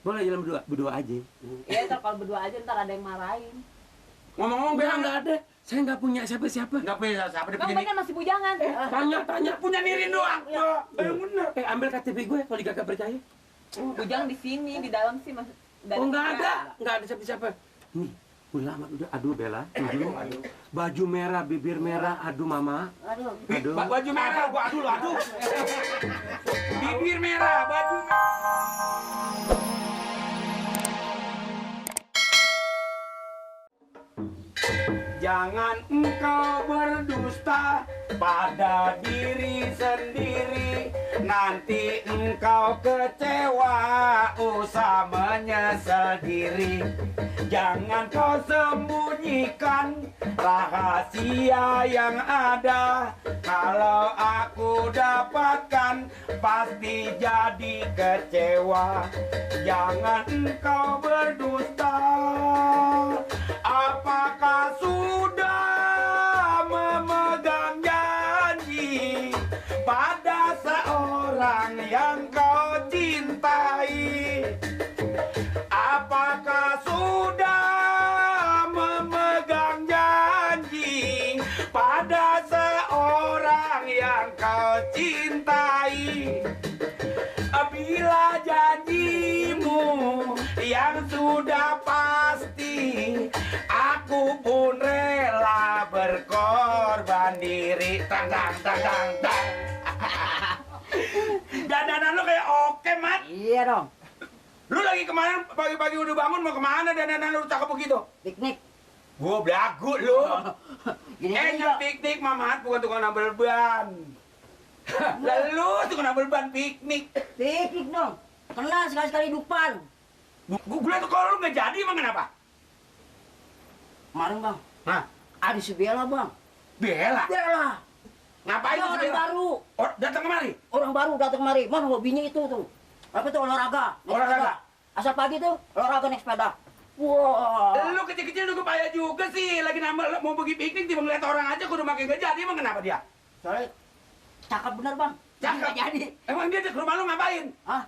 Boleh jalan berdua aja. Iya, ntar kalau berdua aja ntar ada yang marahin. Ngomong-ngomong Bella nggak ada. Saya nggak punya siapa-siapa. Nggak punya siapa dia Bang punya bener masih bujangan. Tanya. punya Nirin doang. Yang bener. Ambil KTP gue kalau gak percaya. Bujang di sini, di dalam sih mas. Oh nggak ada siapa-siapa. Nih, udah lama udah. Aduh Bella, aduh. Baju merah, bibir merah, aduh mama. Aduh. Aduh. Baju merah, gua aduh. Bibir merah, baju merah. Jangan engkau berdusta pada diri sendiri, nanti engkau kecewa, usah menyesal diri. Jangan kau sembunyikan rahasia yang ada, kalau aku dapatkan pasti jadi kecewa. Jangan engkau berdusta. Apakah sudah memegang janji pada seorang yang kau cintai? Apakah sudah memegang janji pada seorang yang kau cintai? Bila janjimu yang sudah pasti, aku pun rela berkorban diri. Tang. Dandanan lu kayak oke, Mat. Iya dong. Lu lagi kemarin pagi-pagi udah bangun mau kemana dandanan lu cakep begitu? Piknik. Gua belagu lu. Gini Nyam piknik, Mamat, bukan tukang nambel ban. Lalu tukang nambel ban piknik. Piknik dong. Kenal sekali-sekali dupan. Gue tuh kalau lu nggak jadi emang kenapa? Kemarin bang. Hah? Ada si Bella bang. Bella? Bella. Ngapain Ada tuh orang Bella? baru. Datang kemari? Orang baru datang kemari. Mana hobinya itu tuh? Apa tuh olahraga? Naik Olahraga? sepeda. Asal pagi tuh olahraga naik sepeda. Wah. Lu kecil-kecil udah payah juga sih. Lagi nambah mau pergi piknik tiba ngeliat orang aja kudu makin nggak jadi. Emang kenapa dia? Soalnya cakep bener bang. Cakep? Nggak jadi. Emang dia ke rumah lu ngapain? Hah?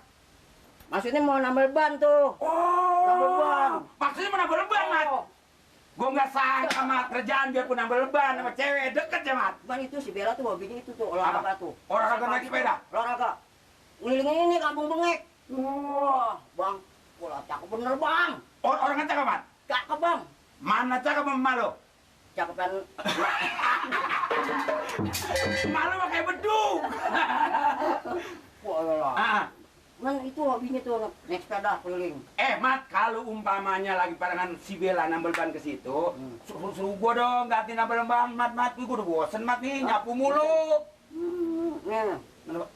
Maksudnya mau nambal ban tuh. Nambal ban. Maksudnya mau nambah leban, Mat? Gue nggak sangka, Mat. Kerjaan biar pun nambah leban sama cewek. Deket ya, Mat? Bukan itu si Bella tuh hobinya itu tuh olahraga tuh. Olahraga Asal naik pagi sepeda? tuh, olahraga. Ngelilingin ini kampung Bengek. Wah, bang. Wah, cakep bener bang. Orang cakep, Mat? Cakep bang. Mana cakep sama emak lu? Cakepan. Emak lu mah kayak bedung. Wah, lah. Ah. Man itu hobinya tuh naik sepeda keliling. Mat, kalau umpamanya lagi parangan si Bella nambel ban ke situ, suruh gua dong ganti nambel ban, Mat. Gua udah bosen, Mat nih, nyapu mulu. Nih. Kenapa?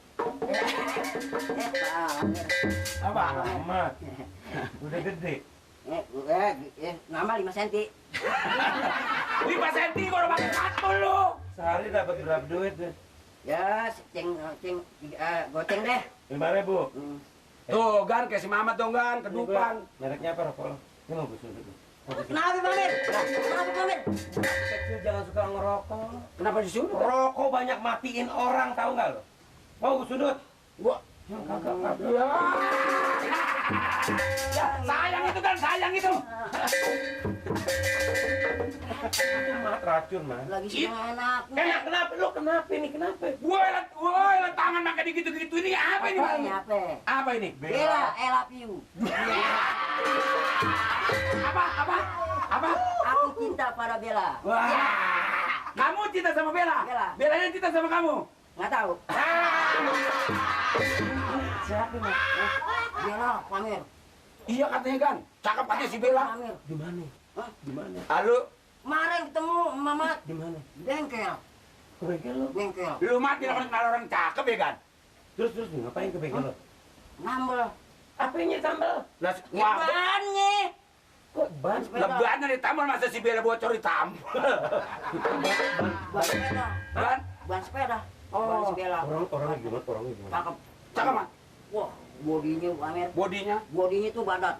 Apa? Mat? Udah gede. Nama 5 cm. 5 senti gua udah pakai satu lu. Sehari dapat berapa duit deh? Ya, goceng deh. 5.000. Tuh, Gan, kayak si Mamat dong, Gan, kedupan. Mereknya apa rokok lo? Ini mau gue dulu. Kenapa Bang Mir? Kenapa Bang Mir? Kecil jangan suka ngerokok. Kenapa disuruh? Rokok banyak matiin orang, tahu nggak lo? Mau gue sudut? Gua Kagak. ya, sayang itu kan, sayang itu. Itu mat racun, Mas. Lagi senang enak. Kenapa? Lo kenapa ini? Kenapa? Woi, tangan makan digitu-gitu ini apa ini? Apa ini apa? Apa ini? Bella, I love you. Apa? Aku cinta pada Bella. Wah. Kamu cinta sama Bella? Bella. Bellanya cinta sama kamu? Nggak tahu. Siapa nih? Bella, Pamir. Iya katanya kan, cakep katanya si Bella. Pamir. Di mana? Hah? Di mana? Halo, Kemarin ketemu Mamat. Di mana? Bengkel. Ke bengkel lo? Bengkel. lu mati orang cakep ya kan? Terus ngapain ke bengkel lo? Nambel. Apanya sambal? Lah, wah, Bannya. Kok ban? lebaran ditambal masa si Bella bocor ditambal. Ban sepeda. Ban? Ban sepeda. Ban Oh, si Bella. Orangnya gimana? Cakep. cakep mah. Wah, bodinya Pamir. Bodinya. Bodinya tuh badat.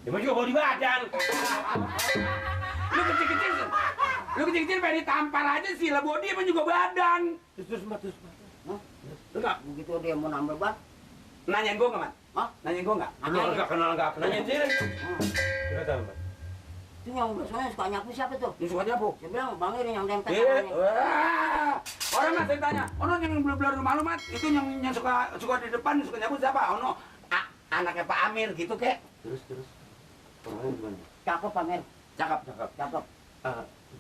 Emang juga bawa di badan. Lu kecil-kecil pengen ditampar aja sih lah, body emang juga badan. Terus mat. Hah? Lu nggak Begitu dia mau nambel ban, nanyain gua nggak, Mat? Hah? Nanyain gua nggak? Enggak kenal. Nanyain sini. Cerita, Mbak. Itu yang biasanya suka nyapu siapa tuh? Lu suka nyapu? Dia bilang Bang Ir yang nempel Wah, orang mas saya tanya, ono yang belah rumah lu mat, itu yang suka di depan suka nyapu siapa? Ono anaknya Pak Amir gitu kek. Terus. Orangnya gimana? Cakep Pamer. Cakep. Cakep.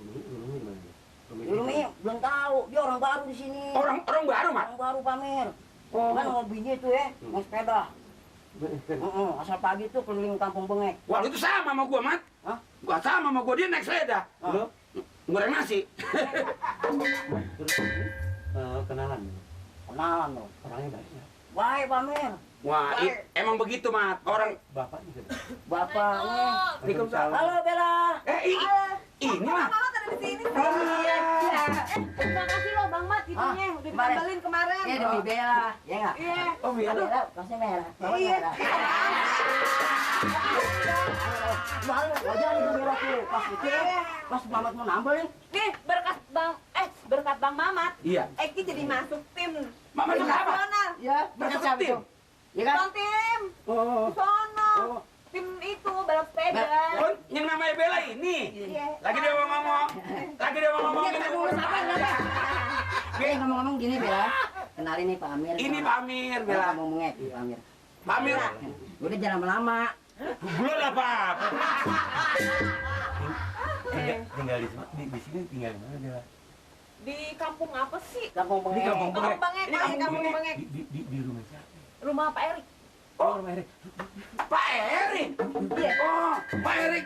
Rumahnya gimana? Rumahnya belum tahu. Dia orang baru di sini. Orang baru mat. Orang baru Pamer. Kan hobinya itu ya, naik sepeda. Asal pagi tuh keliling kampung Bengek. Wah, lu itu sama sama gua mat. Hah? Gua sama sama gua, dia naik sepeda. Lo Goreng nasi. terus kenalan. Kenalan loh. Orangnya baik ya. Baik Pamer. Wah, emang begitu mat. Orang Bapaknya siapa? Bapaknya. Waalaikumsalam. Halo Bella. Ini mah. Mama ada di sini. Terima kasih loh Bang Mat itunya udah kemarin. ditambalin kemarin. Ya demi Bella. Ya enggak? Iya. Oh, Bella kasih merah. Iya. Malu aja nih Bella tuh. Pas itu pas Mamat mau nambah nih. Nih berkat Bang Mamat. Iya. Eki jadi masuk tim. Mama itu apa? nasional. Ya, berkat siapa tim. tuh? Ya kan? Bang tim. Oh. Sono. Oh. Tim itu balap sepeda. Oh, yang namanya Bella ini. Iya. Lagi dia mau ngomong. Kita ngurus apa? Eh ngomong-ngomong gini Bella. Kenalin nih Pak Amir. Ini Pak Amir, Bella. Kamu ngomongnya Pak Amir. Pak Amir. Udah jangan lama-lama. Belum apa? Tinggal di sini tinggal di mana dia? Di kampung apa sih? Kampung Di Bengek. kampung Bengek. Bangek, Ini kampung kampung Bengek. Bangek. Di rumah siapa? Rumah Pak Erik. Oh, rumah Erik. Pak Erik. Oh, Pak Erik.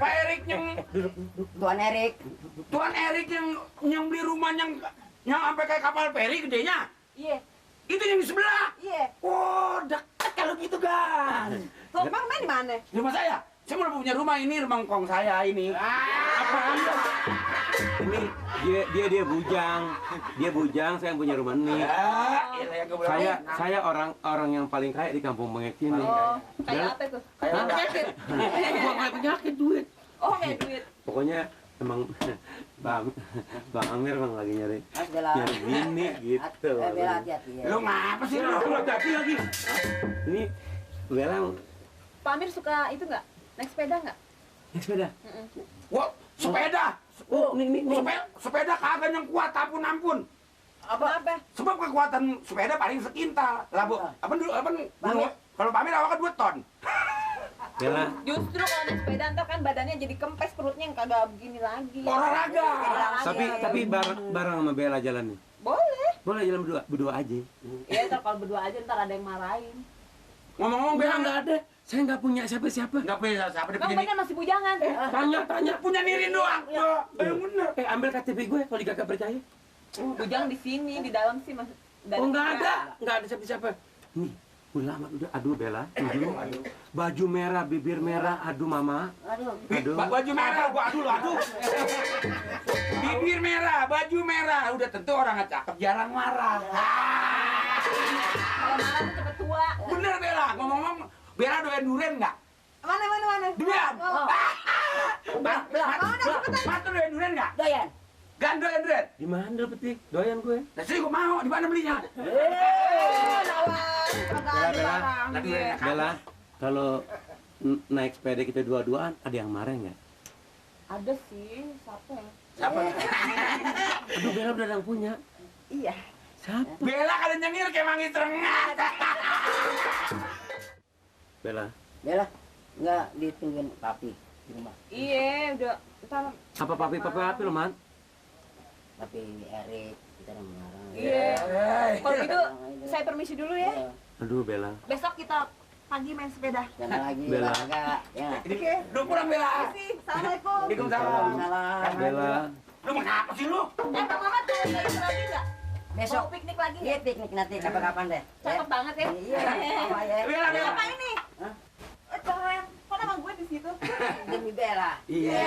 Pak Erik yang Tuan Erik. Tuan Erik yang beli rumah yang sampai kayak kapal feri gedenya. Iya. Itu yang di sebelah. Iya. Oh, dekat kalau gitu, Gan. Tuh, Bang main di mana? Di rumah saya. Saya mau punya rumah ini, rumah kong saya ini. Apaan? Ini dia bujang. Dia bujang, saya yang punya rumah ini. Saya orang yang paling kaya di kampung Bengek ini. Oh, kayak apa tuh? Kayak penyakit. Gua nggak penyakit duit. Oh, kayak duit. Pokoknya emang Bang Amir emang lagi nyari Mas Bella. bini gitu. Bella hati-hati ya. Lu ngapa sih lu? Lu hati lagi. Ini Bella Pak Amir suka itu nggak? Naik sepeda nggak? naik sepeda. Wah, sepeda. Oh, ini. Sepeda kagak yang kuat ampun. Apa? Sebab kekuatan sepeda paling sekintal. Lah, Bu. Apa dulu? Pamir. Kalau Pamir awalnya 2 ton. Bella, Justru kalau naik sepeda ntar kan badannya jadi kempes, perutnya yang kagak begini lagi. Olahraga. tapi bareng sama Bella jalan nih. Boleh. Boleh jalan berdua aja. Iya, ntar kalau berdua aja ntar ada yang marahin. Ngomong-ngomong Bella Bella nggak ada. Saya nggak punya siapa-siapa. enggak punya siapa dia Bang punya bener masih bujangan. Tanya. punya Nirin doang. Yang bener. Ambil KTP gue kalau gak percaya. Bujang di sini, di dalam sih mas. Oh nggak ada siapa-siapa. Nih, udah lama udah. Aduh Bella, aduh. Baju merah, bibir merah, aduh mama. Aduh. Baju merah, gua aduh. Bibir merah, baju merah. Udah tentu orang cakep jarang marah. Kalau marah tuh cepet tua. Bener Bella, ngomong-ngomong, Bella doyan durian nggak? Mana? Durian. Oh. Mat tuh doyan durian nggak? Doyan. Gan doyan durian. Di mana lo petik? Doyan gue. Nah, sini gua mau, di mana belinya? Lawan. Kagak ada Bella. barang. Iya. Bella, kalau naik sepeda kita dua-duaan, ada yang marah nggak? Ada sih, siapa ya? Siapa? Aduh Bella udah ada yang punya. Iya. Siapa? Bella kalau nyengir kayak manggis rengat. Bella. Bella nggak ditungguin papi di rumah. Iya, udah. Ntar. Apa papi lo man? Papi Erik kita udah mengarang. Iya. Eh, Kalau gitu, saya permisi dulu ya. Aduh Bella. Besok kita pagi main sepeda. Jangan lagi Bella. olahraga. Ya. Oke. Udah pulang Bella. Makasih. Assalamualaikum. Waalaikumsalam. Salam. Bella. Lu mau ngapa sih lu? Bang Mamat tuh lagi lagi nggak? Besok Mau piknik lagi iya nggak? piknik nanti kapan-kapan deh. Cakep banget ya. Iya. Apa ya? Bella, Bella. Apa ini? Hah? Keren. Kok nama gue di situ? Demi Bella. Iya.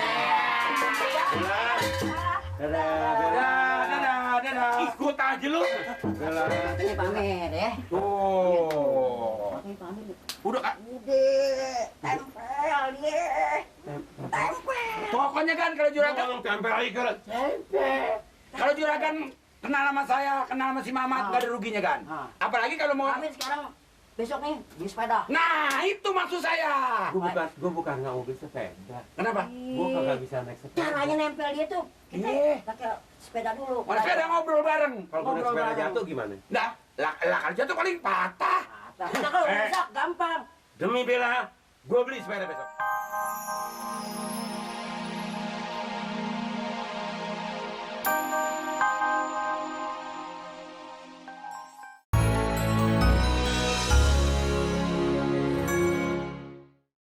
Dadah. Ikut aja lu. Bella. Ini pamer ya. Tuh. Ini pamer. Udah Kak. Udah tempel dia. Tempel. Pokoknya kan kalau juragan, tempel lagi kan. kalau juragan kenal sama saya, kenal sama si Mamat, nggak ada ruginya kan. Ah. Apalagi kalau mau Pamer sekarang besok nih beli sepeda. Nah, itu maksud saya. Gue bukan nggak mau beli sepeda. Kenapa? Gue kagak bisa naik sepeda. Caranya nempel dia tuh, kita Iya. pakai sepeda dulu. Mana sepeda ngobrol bareng. Kalau gue naik Ngobrol sepeda bareng. jatuh gimana? Nah, lah kerja tuh paling patah. Kita kalau rusak gampang. Demi Bella, gue beli sepeda besok.